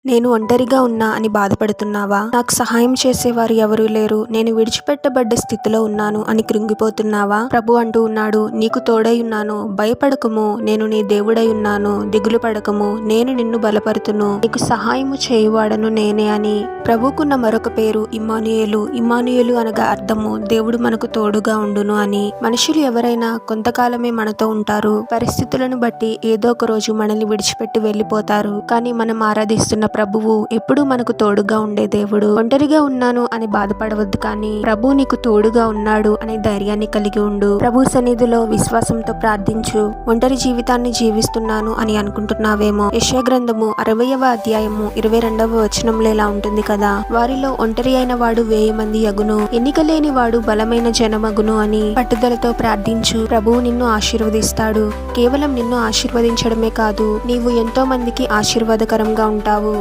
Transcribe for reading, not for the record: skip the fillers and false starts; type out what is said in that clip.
నేను ఒంటరిగా ఉన్నా అని బాధపడుతున్నావా? నాకు సహాయం చేసేవారు ఎవరూ లేరు, నేను విడిచిపెట్టబడ్డ స్థితిలో ఉన్నాను అని కృంగిపోతున్నావా? ప్రభు అంటూ ఉన్నాడు, నీకు తోడై ఉన్నాను, భయపడకము, నేను నీ దేవుడై ఉన్నాను, దిగులు పడకము, నేను నిన్ను బలపరుతును, నీకు సహాయము చేయువాడను నేనే అని. ప్రభుకున్న మరొక పేరు ఇమ్మానుయేలు. ఇమ్మానుయేలు అనగా అర్థము దేవుడు మనకు తోడుగా ఉండును అని. మనుషులు ఎవరైనా కొంతకాలమే మనతో ఉంటారు, పరిస్థితులను బట్టి ఏదో ఒక రోజు మనల్ని విడిచిపెట్టి వెళ్ళిపోతారు. కానీ మనం ఆరాధిస్తున్న ప్రభువు ఎప్పుడూ మనకు తోడుగా ఉండే దేవుడు. ఒంటరిగా ఉన్నాను అని బాధపడవద్దు, కానీ ప్రభు నీకు తోడుగా ఉన్నాడు అనే ధైర్యాన్ని కలిగి ఉండు. ప్రభు సన్నిధిలో విశ్వాసంతో ప్రార్థించు. ఒంటరి జీవితాన్ని జీవిస్తున్నాను అని అనుకుంటున్నావేమో. యెషయా గ్రంథము 60వ అధ్యాయము 22వ వచనంలో ఇలా ఉంటుంది కదా, వారిలో ఒంటరి అయిన వాడు 1000 మంది యగును, ఎన్నిక లేని వాడు బలమైన జనమగును అని. పట్టుదలతో ప్రార్థించు, ప్రభువు నిన్ను ఆశీర్వదిస్తాడు. కేవలం నిన్ను ఆశీర్వదించడమే కాదు, నీవు ఎంతో మందికి ఆశీర్వాదకరంగా ఉంటావు.